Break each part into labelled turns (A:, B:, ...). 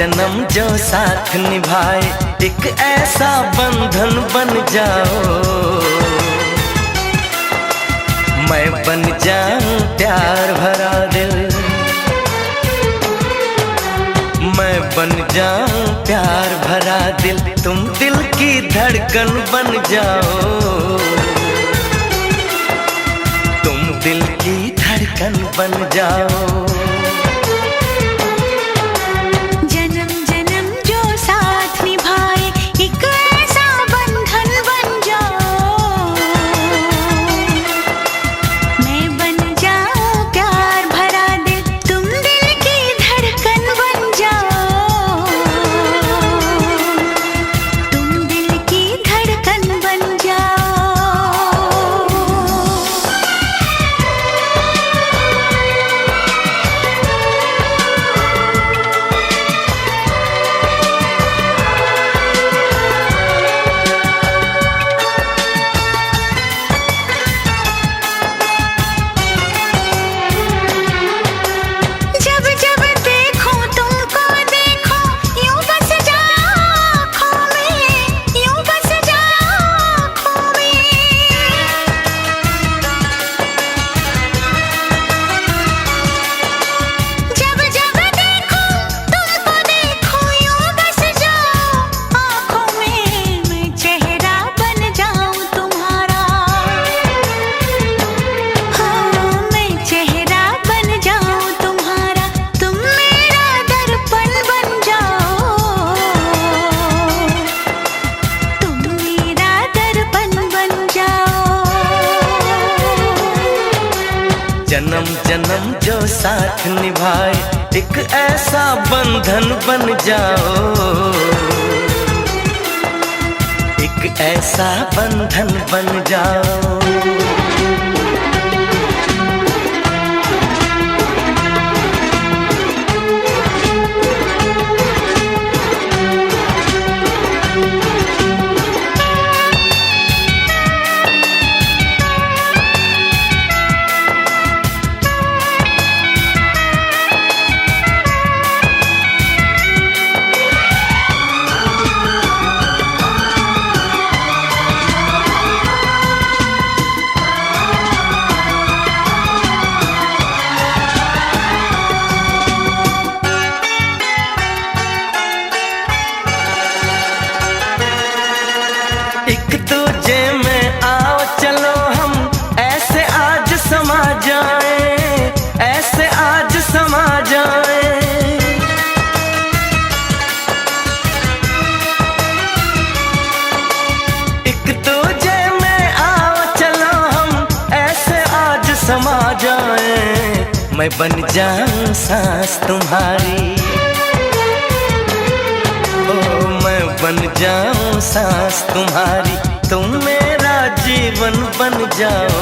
A: जन्म जो साथ निभाए, एक ऐसा बंधन बन जाओ। मैं बन जाऊं प्यार भरा दिल, मैं बन जाऊं प्यार भरा दिल, तुम दिल की धड़कन बन जाओ। तुम दिल की धड़कन बन जाओ। जन्म जन्म जो साथ निभाए, एक ऐसा बंधन बन जाओ। एक ऐसा बंधन बन जाओ। एक दूजे में आओ चलो हम ऐसे आज समा जाए, ऐसे आज समा जाए। एक दूजे में आओ चलो हम ऐसे आज समा जाए। मैं बन जाऊं सांस तुम्हारी, मैं बन जाऊं सांस तुम्हारी, तुम मेरा जीवन बन जाओ।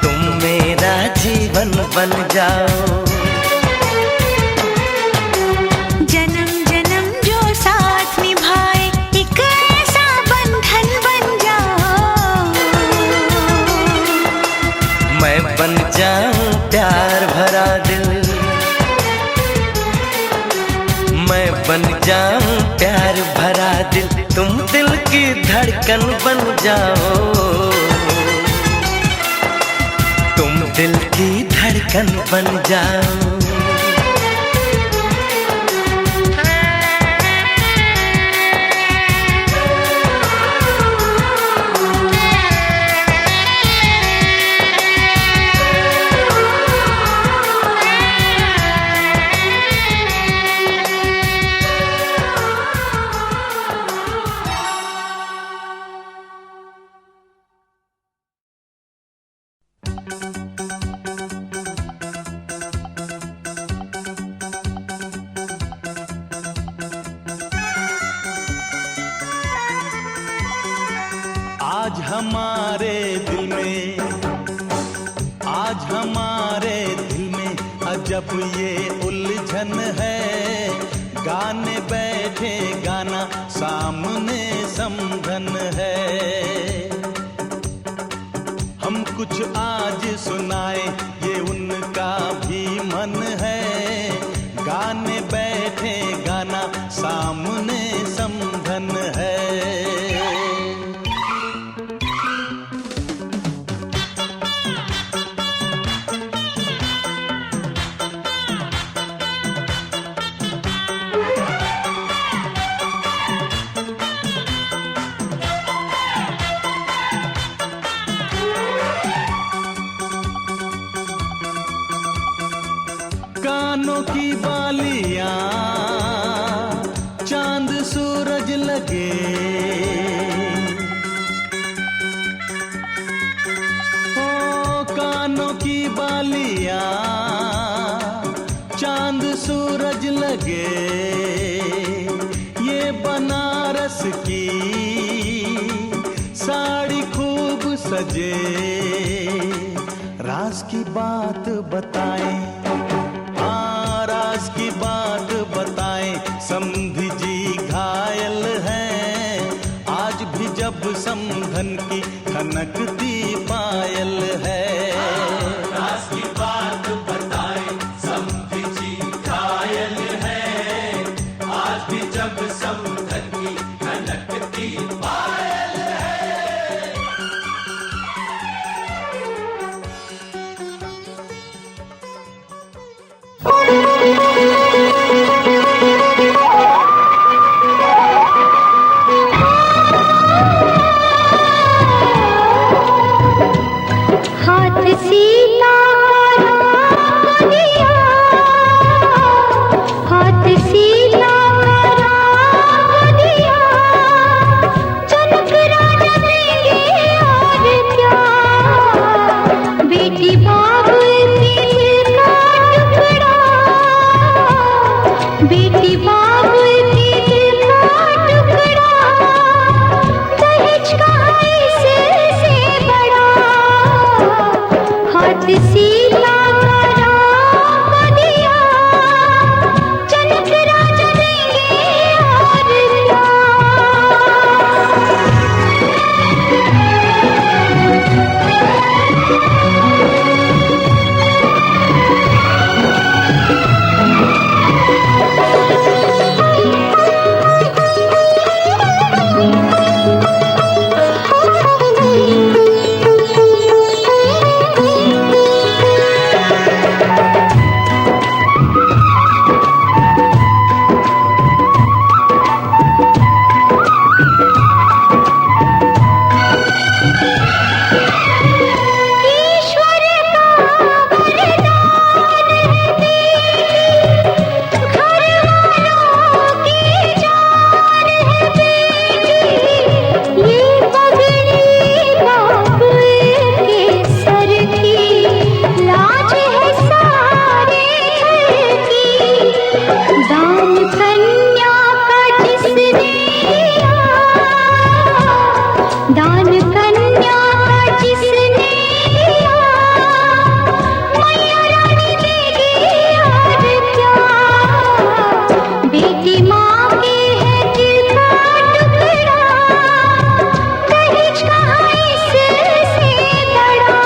A: तुम मेरा जीवन बन जाओ।
B: जन्म जन्म जो साथ निभाए, एक ऐसा बंधन बन जाओ।
A: मैं बन जाऊं प्यार भरा दिल, मैं बन जाऊं प्यार भरा दिल, तुम दिल की धड़कन बन जाओ। तुम दिल की धड़कन बन जाओ।
C: आज हमारे दिल में, आज हमारे दिल में अजब ये उलझन है। गाने बैठे गाना सामने समझन है। हम कुछ आज सुनाए ये उनका भी मन है। ये बनारस की साड़ी खूब सजे, राज की बात बताएं, हाँ राज की बात बताएं। समधी जी घायल हैं, आज भी जब समधन की खनकती पायल है।
D: राज की बात बताएं, समधी जी घायल हैं, आज भी जब समधन की खनकती पायल है।
B: हाथ सीता राम दिया, हाथ सीता राम दिया, जनक राजा देंगे और क्या, बेटी बाप की दिल का टुकड़ा, बेटी बाप की दिल का टुकड़ा, दहेज का इससे बड़ा, हाथ सीता का राम दिया, जनक राजा देंगे और क्या। ईश्वर का वरदान है बेटी, घर वालों की जान है बेटी, ये पगड़ी बाप के सर की, लाज है सारे घर की, दान कन्या का जिसने दिया, दान कन्या का जिसने दिया, मैया रानी देगी और क्या, बेटी माँ के है दिल का टुकड़ा, दहेज कहाँ इससे बड़ा।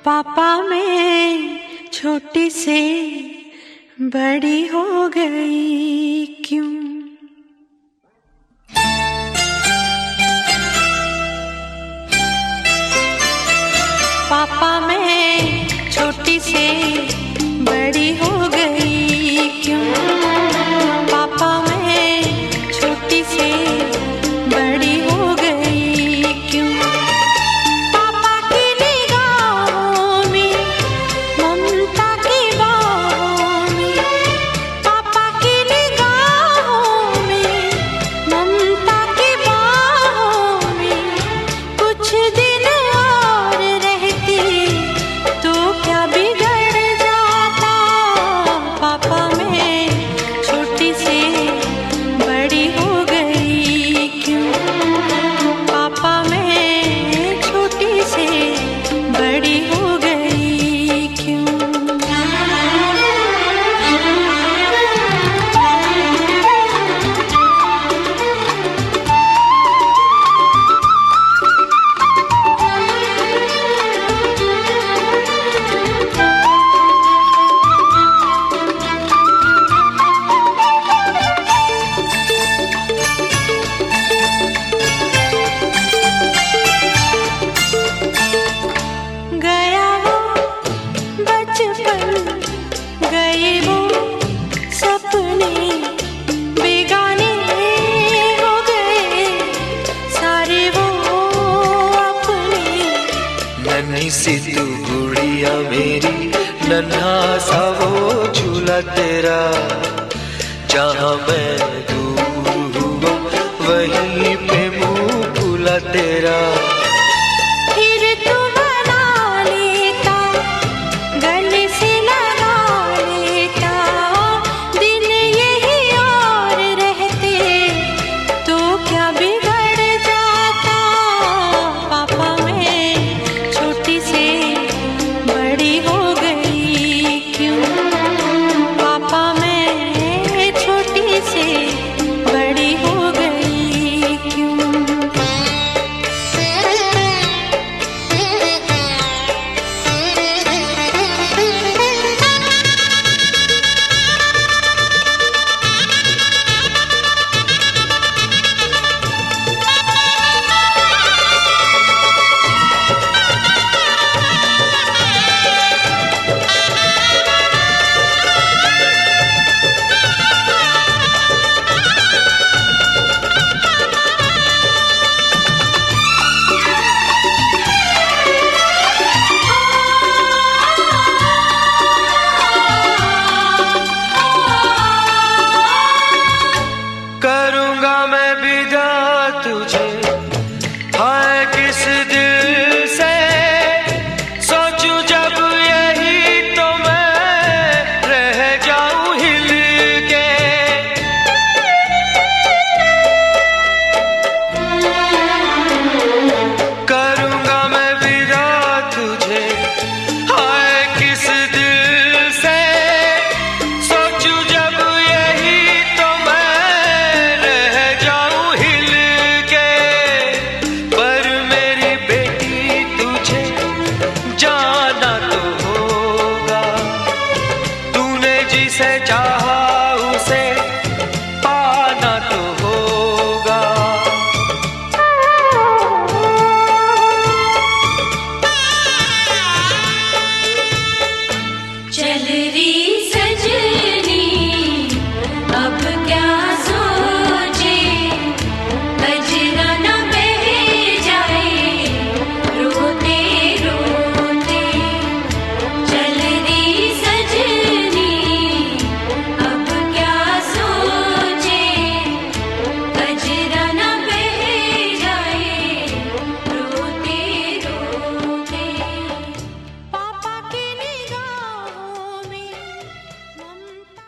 B: पापा मैं छोटी से बड़ी हो गई क्यों, पापा मैं छोटी से बड़ी हो गई क्यों, पापा मैं छोटी से बड़ी हो गई क्यों, पापा की निगाहों में ममता की बाहों में, पापा की निगाहों में ममता की बाहों में, कुछ दिन और रहती तो क्या बिगड़ जाता,
A: नन्ही सी तू गुड़िया मेरी, नन्हा सा वो झूला तेरा, जहाँ मैं दूर हुआ वहीं पे मुँह फूला तेरा।
B: फिर तू बना लेता, गले से लगा लेता, दिन यही और रहते तो क्या बिगड़ जाता। पापा मैं छोटी से बड़ी हो गई क्यों, पापा मैं छोटी से बड़ी हो गई क्यों।
A: करूँगा मैं विदा तुझे, हाय किस दिल से सोचूं जब यही तो मैं रह जाऊं हिल के। करूँगा मैं विदा तुझे, हाय किस दिल से सोचूं जब यही तो मैं रह जाऊं हिल के। पर मेरी बेटी तुझे जाना तो होगा, तूने जिसे चाहा उसे पाना तो होगा।
B: चल री सजनी अब क्या सोचे, कजरा न बह जाए रोते रोते। चल री सजनी अब क्या सोचे, कजरा न बह जाए रोते रोते। पापा की निगाहों में ममता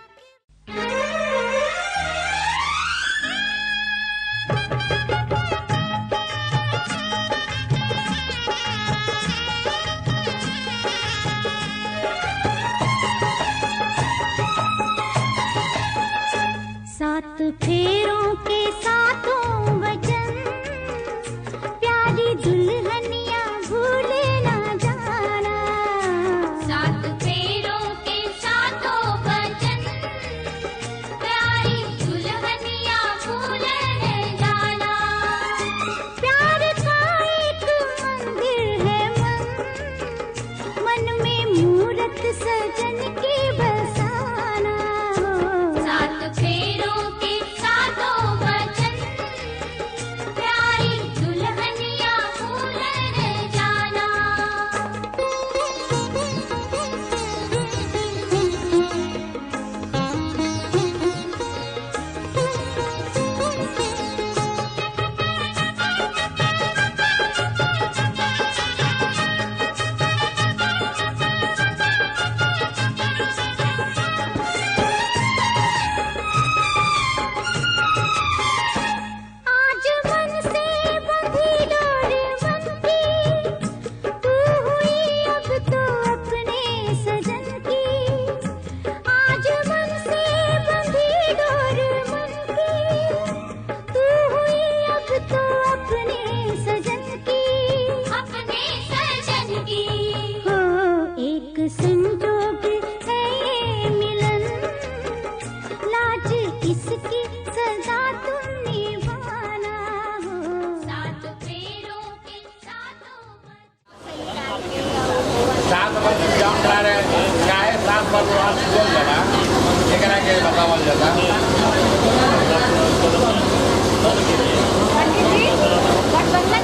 B: सात फेरों के सातों वचन, प्यारी दुल्हनिया भूले ना जाना। सात फेरों के सातों वचन, प्यारी दुल्हनिया भूले न जाना। प्यार का एक मंदिर है मन में मूरत सजन की बसाना। सात फेरों के सातों वचन, प्यारी दुल्हनिया भूल न जाना। आज मन से बंधी डोर मन की, तू हुई अब तो अपने सजन की। आज मन से बंधी डोर मन की, तू हुई अब तो अपने सजन की। अपने सजन की हो एक संजोग है ये मिलन, लाज किसकी सजा तुम निभाना हो। सात फेरों के सातों
E: सात बजे जाम रहे चाहे 7 बजे आज बोल जाला एकरा के बतावल जाता। पंडित जी गठबंधन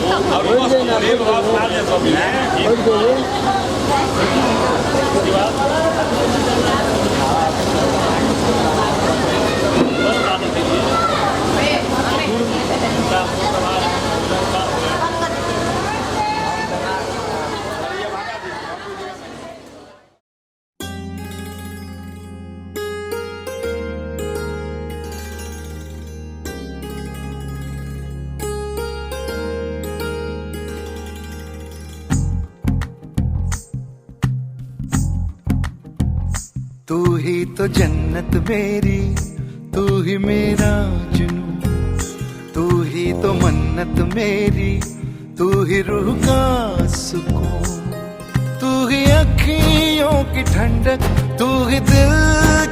C: तू ही तो जन्नत मेरी, तू ही मेरा जुनून, तू ही तो मन्नत मेरी, तू ही रूह का सुकून, तू ही अखियों की ठंडक, तू ही दिल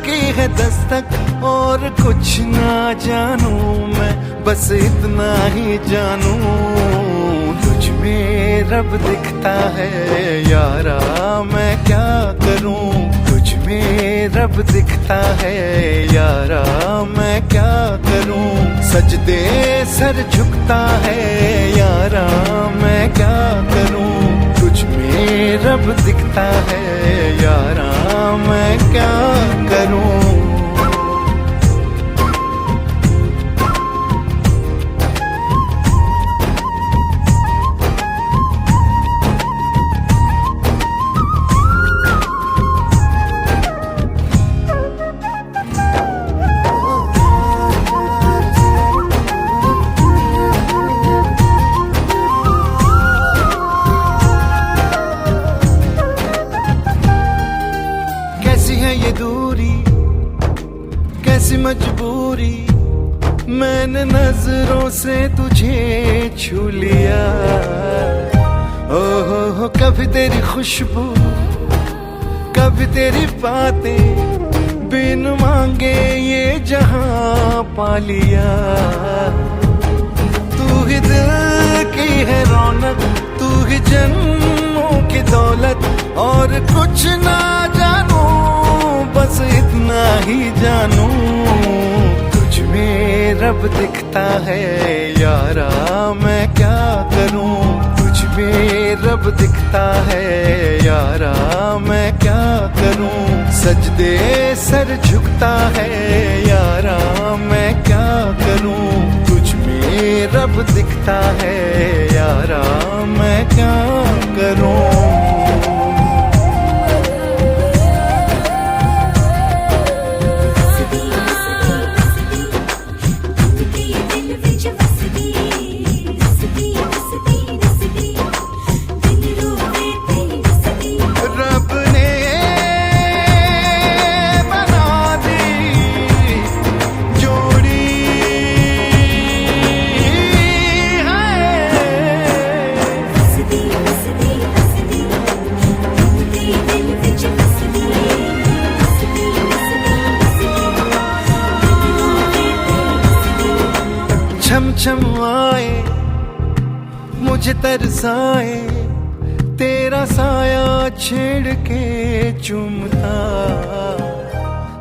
C: की है दस्तक। और कुछ ना जानू मैं, बस इतना ही जानू, तुझ में रब दिखता है यारा, मैं क्या करूं। तुझ में रब दिखता है यारा, मैं क्या करूं। सजदे सर झुकता है यारा, मैं क्या करूं। तुझ में रब दिखता है यारा, मैं क्या करूं। कैसी मजबूरी, मैंने नजरों से तुझे छू लिया। ओहो कभी तेरी खुशबू, कभी तेरी बातें, बिन मांगे ये जहां पा लिया। तू ही दिल की है रौनक, तू ही जन्मों की दौलत, और कुछ ना जानू, बस इतना ही जानू। तुझ में रब दिखता है यारा, मैं क्या करूं। तुझ में रब दिखता है यारा, मैं क्या करूं। सजदे सर झुकता है यारा, मैं क्या करूं। तुझ में रब दिखता है यारा, मैं क्या करूं। छम छम आए मुझे तरसाए, तेरा साया छेड़ के चूमता।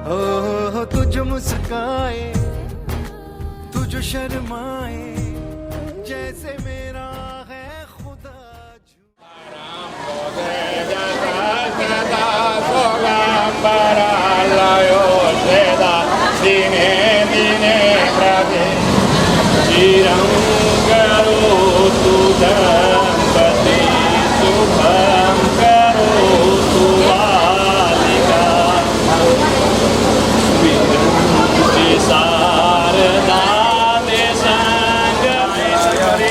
C: ओ तुझ मुस्काए, तुझ शर्माए, जैसे मेरा है खुदा।
E: करोतु दंपति शुभं करोतु बालिका विदुषी शारदा संगमेश्वरी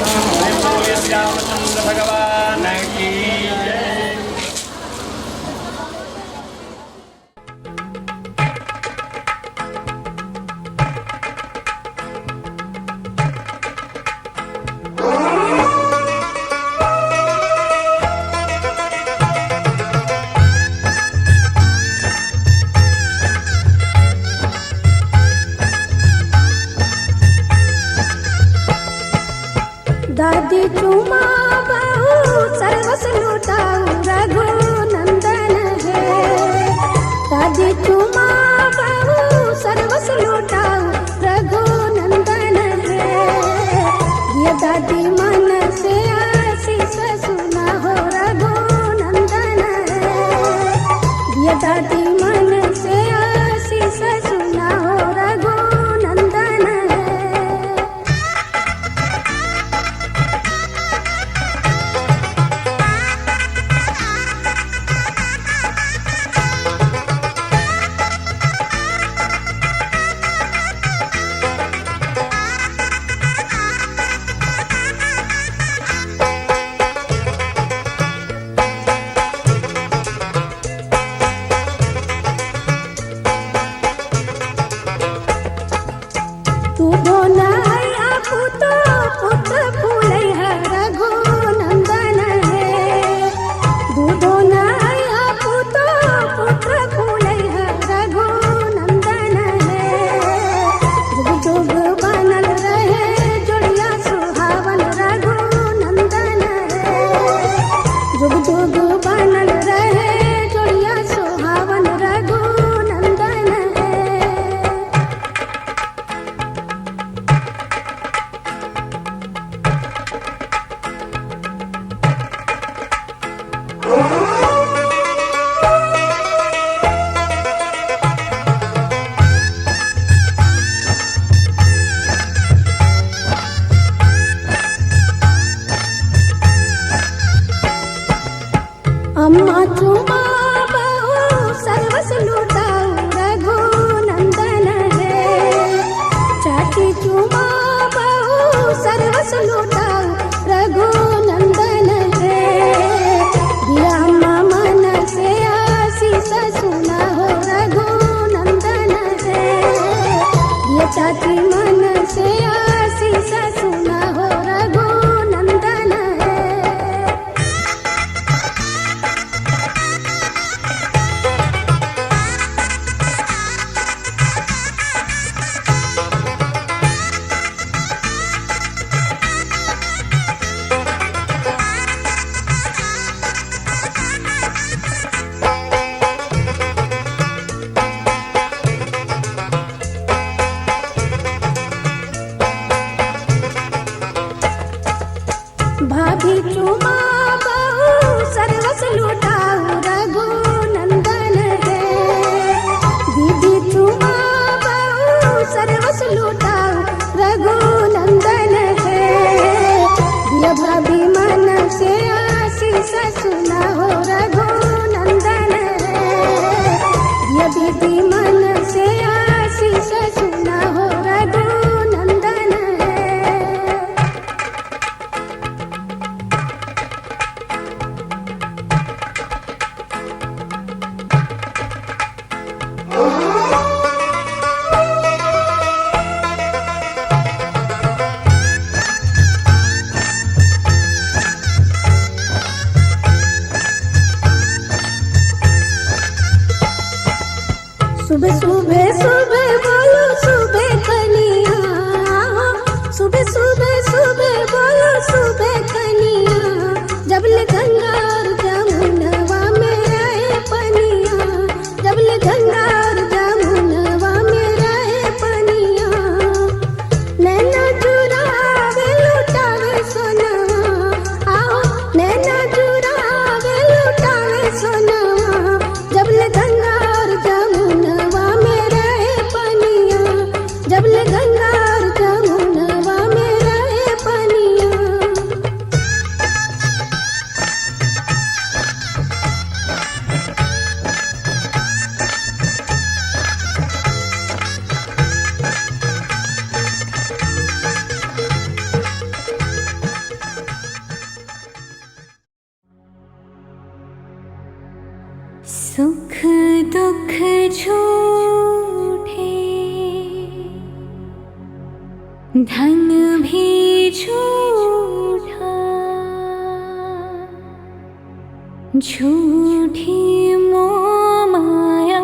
B: सुख दुख झूठे, धन भी झूठा, झूठी मोह माया,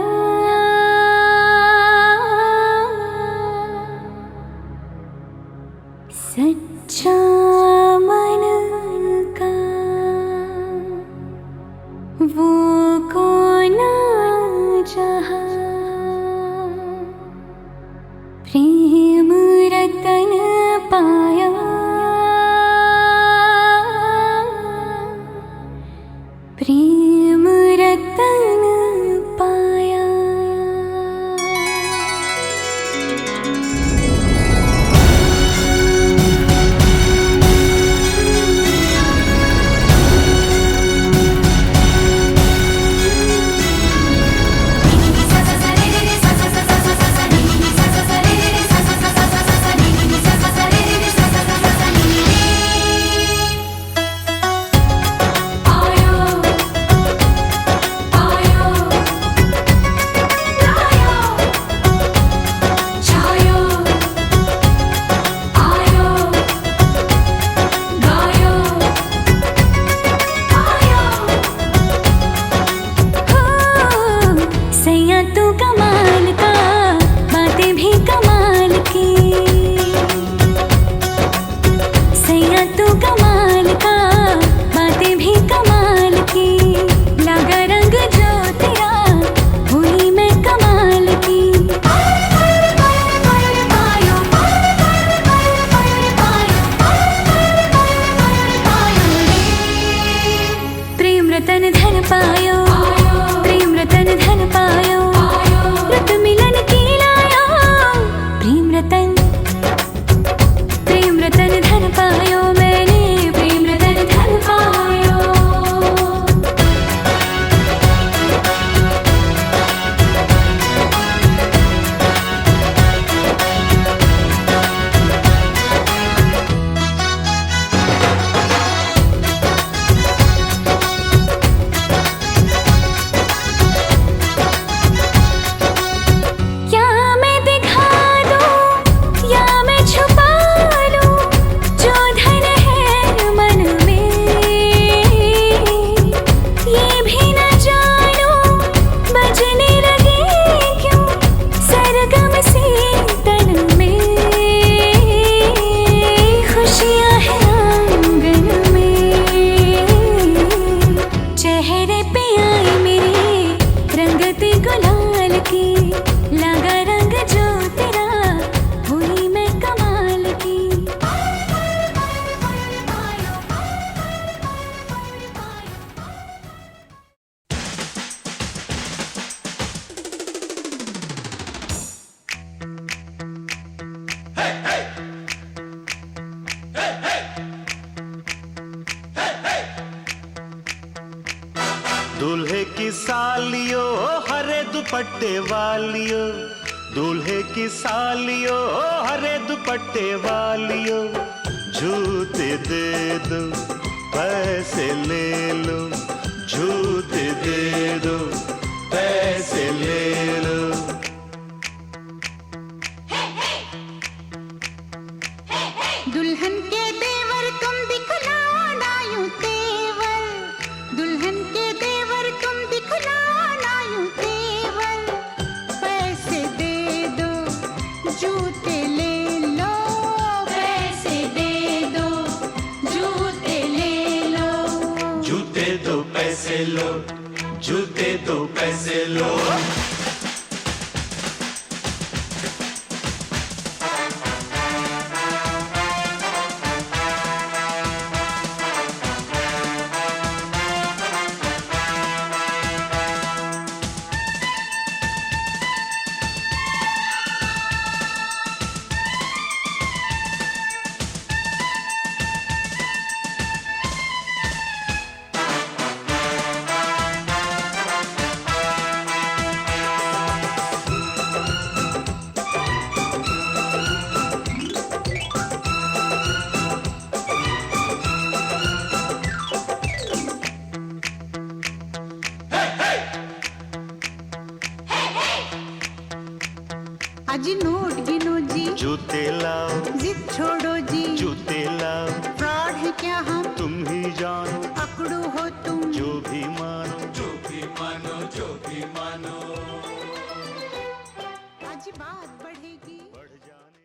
B: सच्चा मन का वो कौन जहाँ, प्रेम रतन पाया, प्रेम रतन पाया।
F: आयो
B: आई मेरे रंगते गुलाल की, लगा रंग जो तेरा हुई मैं कमाल की।
C: दूल्हे की सालियो हरे दुपट्टे वालियो, दूल्हे की सालियो हरे दुपट्टे वालियो, जूते दे दो पैसे ले लो, जूते दे दो पैसे ले लो।
B: दुल्हन के देवर तुम दिखलाना यूं तेवर, दुल्हन के देवर तुम दिखलाना यूं तेवर, पैसे दे दो जूते ले लो, पैसे दे दो जूते ले लो,
D: जूते दो पैसे लो, जूते दो पैसे लो।
B: आज नोट गिनो जी,
C: जूते लाओ,
B: जिद छोड़ो जी,
C: जूते लाओ,
B: फ्रॉड है क्या हम
C: तुम ही जानो,
B: पकड़ो हो तुम
C: जो भी मानो,
D: जो भी मानो, जो भी मानो।
B: आज बात बढ़ेगी।
C: बढ़ जाने।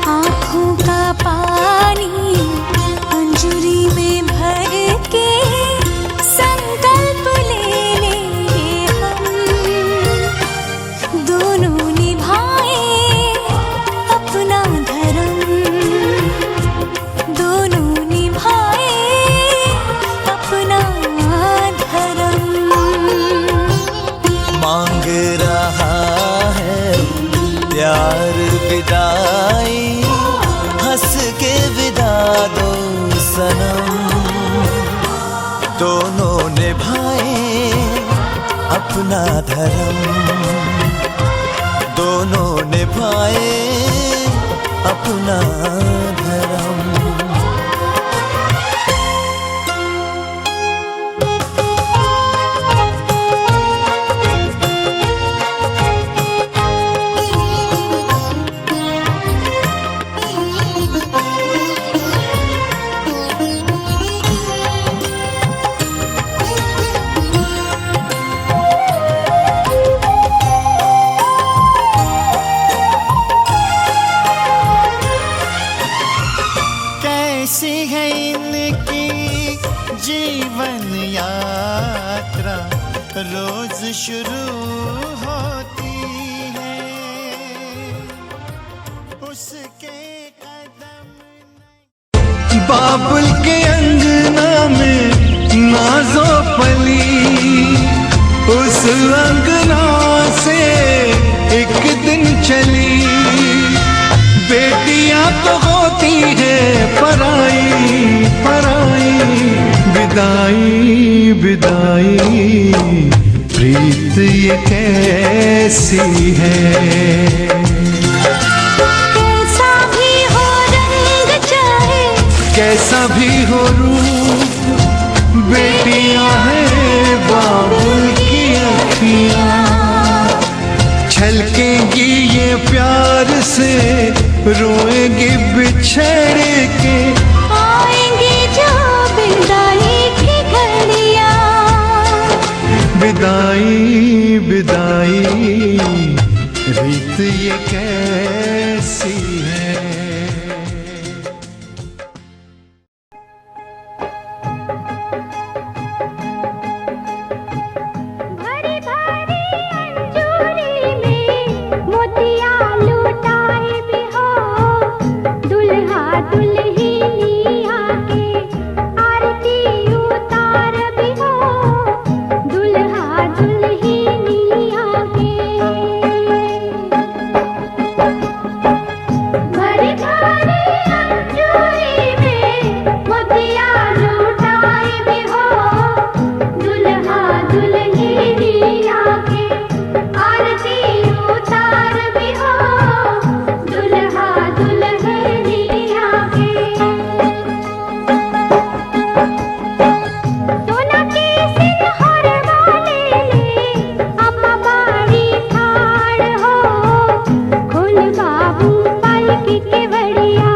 B: आँखों का पानी अंजुरी में भर के संकल्प ले लेंगे हम, दोनों निभाए अपना धर्म, दोनों निभाए अपना धर्म।
A: मांग रहा है प्यार विदाई, हंस के विदा दो सनम, दोनों निभाए अपना धर्म, दोनों निभाए अपना धर्म। कैसी है इनकी जीवन यात्रा, रोज शुरू होती है उसके कदम।
C: बाबुल के अंगना में नाजो पली, उस अंगना से एक दिन चली, बेटियां तो होती है पराई पराई, विदाई विदाई प्रीत ये कैसी है।
B: कैसा भी हो रंग चाहे,
C: कैसा भी हो रूप, बेटियां हैं बाबुल की अखियां, छलकेंगी ये प्यार प्यार से रोएंगी बिछड़ के,
B: आएंगी जो विदाई की घड़ियां।
C: विदाई विदाई रीत ये कैसी है।
B: भरी भरी अंजूरी में मोतिया लुटाए भी हो, दुल्हा दुल्हनिया के आरती उतार भी हो, दुल्हा दुल्हनिया के। भरी भरी अंजूरी में मोतिया लुटाए भी हो, दुल्हा दुल्हनिया के आरती उतार भी हो, दुल्हा दुल्हनिया के। सोना के सिंहर वाले ले अम्मा बाड़ी ठाड़ हो, खोल बाबू पालकी के बड़िया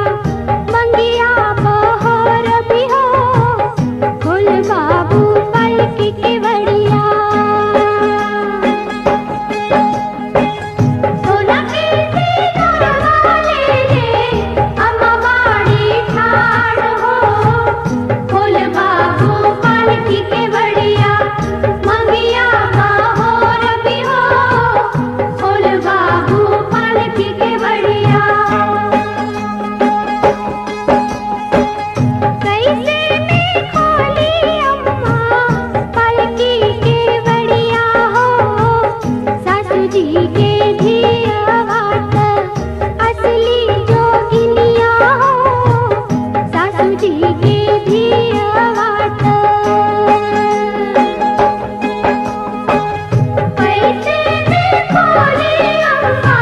B: मंगिया बहोर भी हो, खोल बाबू पालकी के बड़िया। सोना के सिंहर वाले ले अम्मा बाड़ी ठाड़ हो, खोल बाबू पालकी के बड़िया मंगिया बहोर भी हो, खोल बाबू पालकी के बड़िया। कैसे में खोली अम्मा पालकी के बड़िया हो, सासू जी के धियावात असली जोगिनिया हो, सासू जी के धियावात। कैसे में खोली अम्मा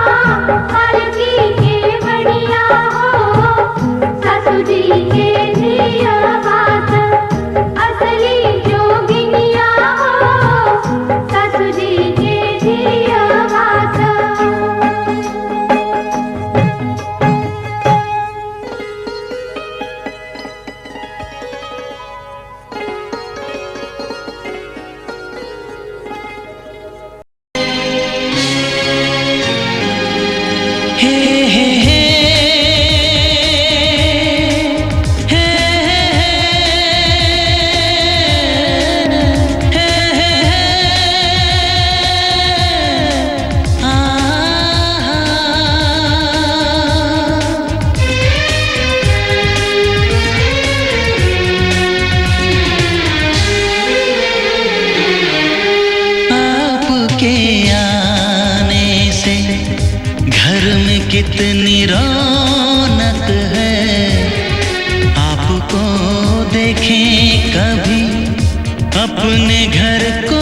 B: पालकी के बड़िया हो, सासू जी के धियावात असली जोगिनिया हो, सासू जी के धियावात।
F: आपके आने से घर में कितनी रौनक है, आपको देखें कभी अपने घर को